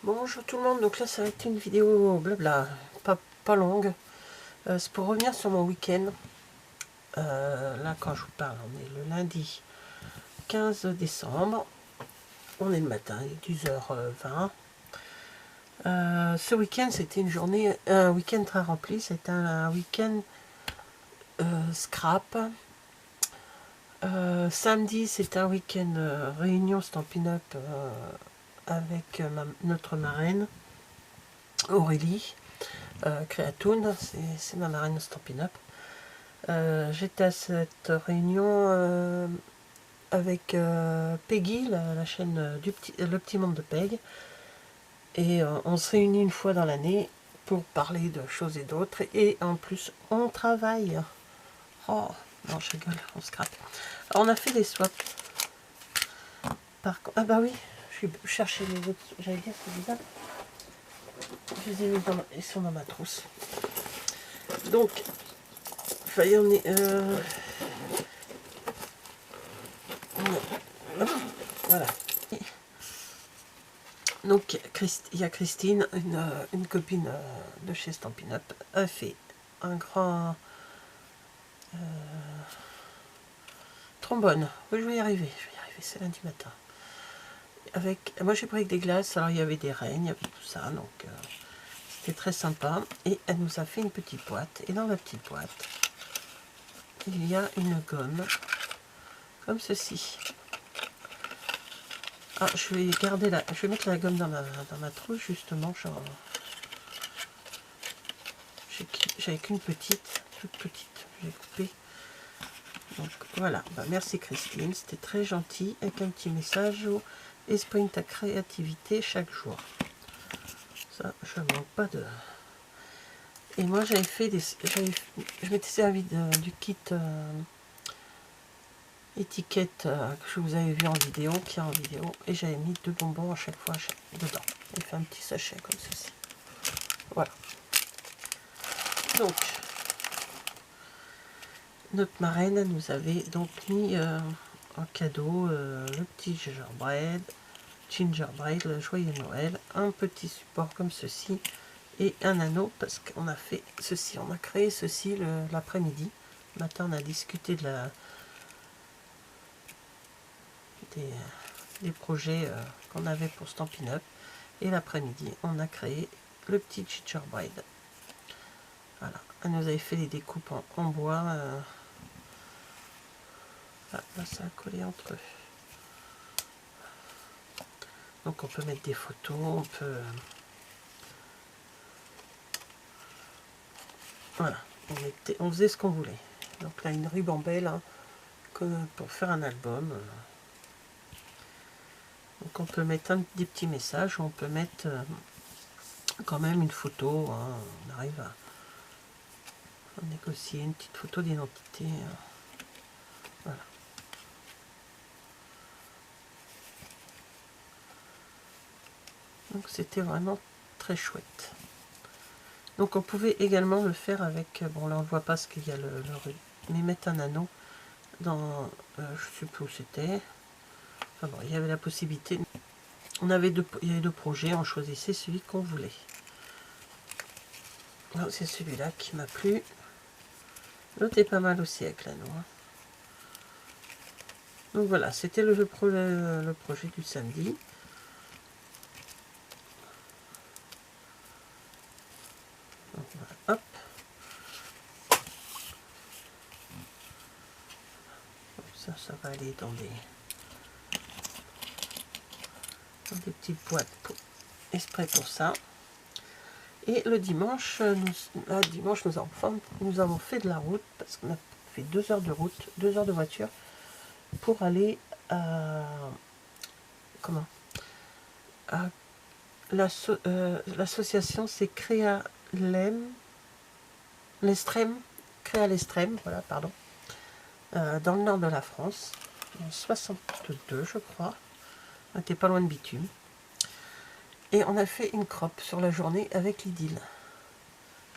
Bonjour tout le monde, donc là ça va être une vidéo blabla, pas longue. C'est pour revenir sur mon week-end. Là quand je vous parle, on est le lundi 15 décembre. On est le matin, il est 10h20. Ce week-end c'était un week-end très rempli. C'était un week-end scrap. Samedi c'était un week-end réunion Stampin' Up avec notre marraine Aurélie. Créatoon, c'est ma marraine Stampin' Up. J'étais à cette réunion avec Peggy, la chaîne Le Petit Monde de Peg. Et on se réunit une fois dans l'année pour parler de choses et d'autres. Et en plus, on travaille. Oh, non, je rigole, on se gratte. Alors, on a fait des swaps. Ah bah oui, je cherchais les autres. J'allais dire, c'est bizarre. Je les ai mis ils sont dans ma trousse. Donc, on est... Voilà. Donc, il y a Christine, une copine de chez Stampin' Up, a fait un grand trombone. Oui, je vais y arriver, c'est lundi matin. Moi, j'ai pris avec des glaces, alors il y avait des reines, il y avait tout ça, donc c'était très sympa. Et elle nous a fait une petite boîte, et dans la petite boîte, il y a une gomme, comme ceci. Ah, je vais mettre la gomme dans ma trousse, justement, genre... J'avais qu'une toute petite, j'ai coupé. Donc voilà, merci Christine, c'était très gentil, avec un petit message où exprime ta créativité chaque jour. Ça, je ne manque pas de... Et moi j'avais fait je m'étais servi du kit étiquette que je vous avais vu en vidéo, qui est en vidéo, et j'avais mis 2 bonbons à chaque fois dedans. J'ai fait un petit sachet comme ceci. Voilà. Donc, notre marraine nous avait donc mis en cadeau le petit gingerbread, le joyeux Noël, un petit support comme ceci et un anneau, parce qu'on a fait ceci, on a créé ceci l'après-midi. Le matin on a discuté des projets qu'on avait pour Stampin' Up, et l'après-midi on a créé le petit gingerbread. Voilà, elle nous avait fait des découpes en bois. Là ça a collé entre eux. Donc on peut mettre des photos, voilà, on faisait ce qu'on voulait. Donc là une ribambelle hein, pour faire un album. Donc on peut mettre des petits messages, on peut mettre quand même une photo, hein, on arrive à négocier une petite photo d'identité. Voilà. Donc c'était vraiment très chouette. Donc on pouvait également le faire avec, bon là on ne voit pas ce qu'il y a mais mettre un anneau dans, je ne sais plus où c'était. Enfin bon, il y avait la possibilité. Il y avait 2 projets, on choisissait celui qu'on voulait. C'est celui-là qui m'a plu. L'autre est pas mal aussi avec l'anneau. Hein. Donc voilà, c'était le projet du samedi. Donc voilà, hop. Ça va aller dans des petites boîtes exprès pour ça. Et le dimanche, nous avons fait de la route, parce qu'on a fait 2 heures de route, 2 heures de voiture, pour aller à... Comment à l'association, c'est Créa l'Estrême, voilà, pardon, dans le nord de la France, en 62, je crois. On n'était pas loin de Bitume. Et on a fait une crop sur la journée avec l'idylle.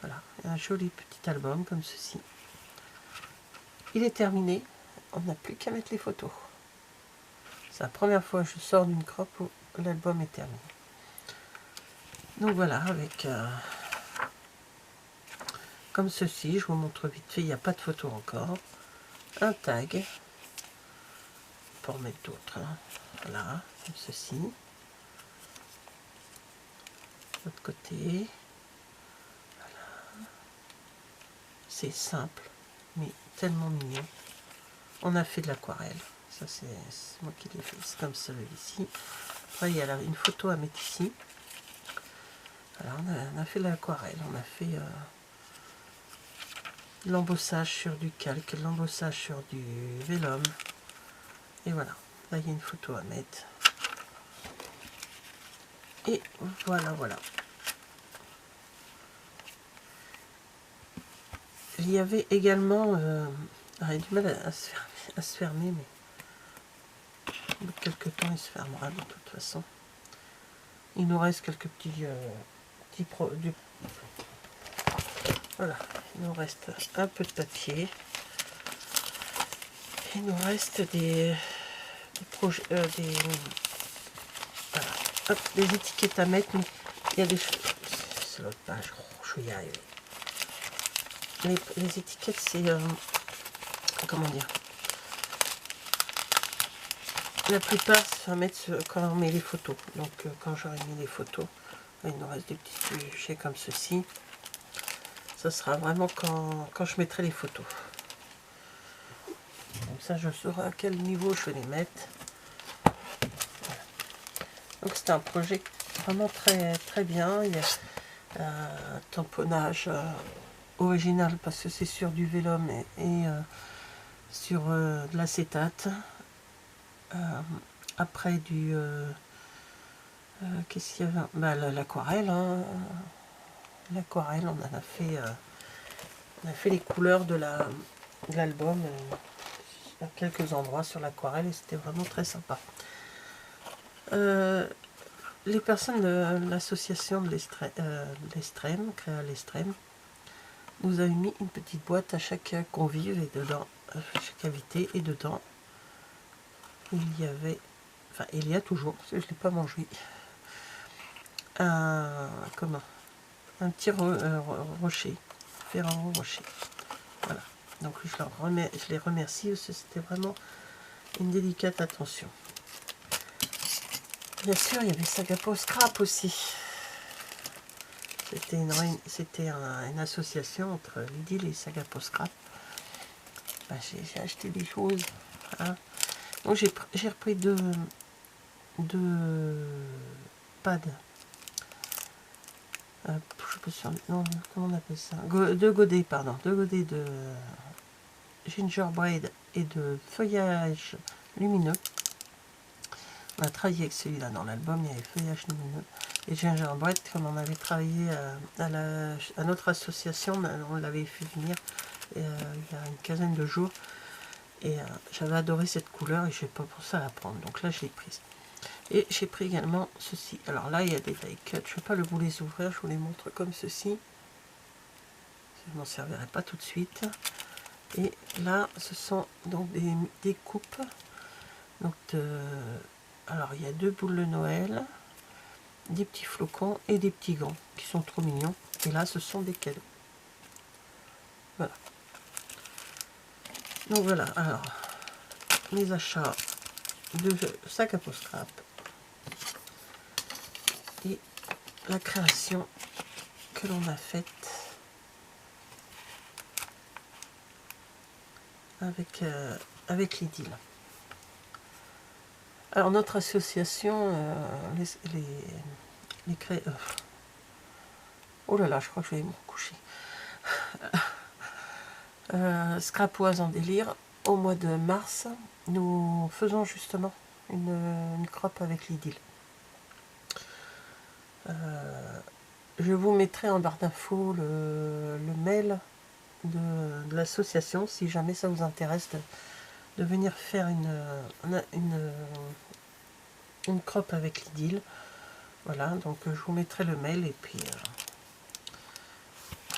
Voilà, un joli petit album comme ceci. Il est terminé, on n'a plus qu'à mettre les photos. C'est la première fois que je sors d'une crop où l'album est terminé. Donc voilà, avec comme ceci, je vous montre vite fait, il n'y a pas de photo encore. Un tag pour mettre d'autres, hein. Voilà, comme ceci. De l'autre côté, c'est simple, mais tellement mignon. On a fait de l'aquarelle, ça c'est moi qui l'ai fait, c'est comme celui-ci. Après, il y a là une photo à mettre ici. Alors, on a fait de l'aquarelle, on a fait l'embossage sur du calque, l'embossage sur du vélum. Et voilà, là il y a une photo à mettre. Et voilà, voilà. Il y avait également, il a du mal à se fermer, mais au bout de quelques temps il se fermera de toute façon. Il nous reste quelques voilà, il nous reste un peu de papier. Il nous reste des voilà, hop, des étiquettes à mettre, mais il y a des choses. C'est l'autre page, je vais y arriver. Les étiquettes, c'est comment dire, la plupart ça va mettre quand on met les photos. Donc quand j'aurai mis les photos, il nous reste des petits sujets comme ceci. Ça sera vraiment quand je mettrai les photos. Comme ça je saurai à quel niveau je vais les mettre. Voilà. Donc c'est un projet vraiment très bien. Il y a un tamponnage original parce que c'est sur du vélum et sur de l'acétate. Après du qu'est-ce qu'il y avait, bah, l'aquarelle, hein. L'aquarelle, on a fait les couleurs de l'album à quelques endroits sur l'aquarelle et c'était vraiment très sympa. Les personnes de l'association de l'Estrême, Créa l'Estrême, nous a mis une petite boîte à chaque convive et dedans, à chaque invité, et dedans il y avait, enfin il y a toujours, parce que je ne l'ai pas mangé, un petit rocher, Ferrero Rocher. Voilà. Donc je les remercie parce que c'était vraiment une délicate attention. Bien sûr, il y avait Sagapo Scrap aussi. C'était une association entre Lidl et Sagapo Scrap. Ben, j'ai acheté des choses. Hein. Donc j'ai repris deux pads. Je sais pas non, comment on appelle ça, deux godets, pardon, deux godets de gingerbread et de feuillage lumineux. On a travaillé avec celui-là dans l'album, il y avait feuillage lumineux et gingerbread, comme on avait travaillé à notre association, on l'avait fait venir il y a une quinzaine de jours et j'avais adoré cette couleur et je n'ai pas pensé à la prendre, donc là je l'ai prise. Et j'ai pris également ceci. Alors là, il y a des die cuts. Je ne vais pas vous les ouvrir, je vous les montre comme ceci. Je ne m'en servirai pas tout de suite. Et là, ce sont donc des coupes. Donc, alors, il y a deux boules de Noël, des petits flocons et des petits gants qui sont trop mignons. Et là, ce sont des cadeaux. Voilà. Donc voilà, alors, les achats de Sagapo Scrap. Et la création que l'on a faite avec Lidl. Alors notre association, oh là là, je crois que je vais me coucher. Scrapoise en délire, au mois de mars, nous faisons justement une crop avec Lidl. Je vous mettrai en barre d'infos le mail de l'association si jamais ça vous intéresse de venir faire une crop avec Lidl. Voilà, donc je vous mettrai le mail et puis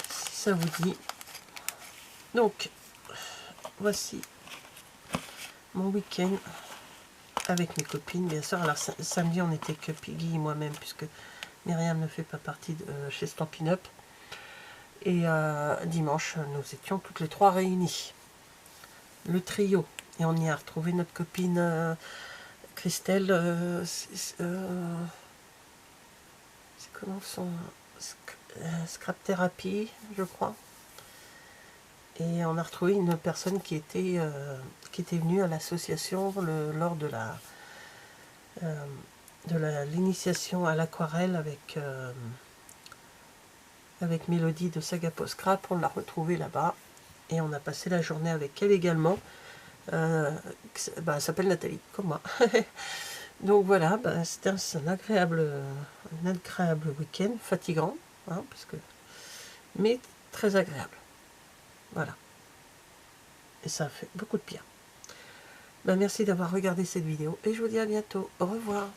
si ça vous dit. Donc voici mon week-end avec mes copines, bien sûr. Alors samedi on était que Piggy et moi-même puisque Myriam ne fait pas partie de chez Stampin' Up. Et dimanche, nous étions toutes les trois réunies. Le trio. Et on y a retrouvé notre copine Christelle. C'est comment son Scrap Therapy, je crois. Et on a retrouvé une personne qui était venue à l'association lors de l'initiation à l'aquarelle avec Mélodie de Saga Post Scrap. On l'a retrouvée là-bas et on a passé la journée avec elle également. Elle s'appelle Nathalie, comme moi. Donc voilà, c'était un agréable week-end, fatigant, hein, mais très agréable. Voilà. Et ça a fait beaucoup de bien. Merci d'avoir regardé cette vidéo et je vous dis à bientôt. Au revoir.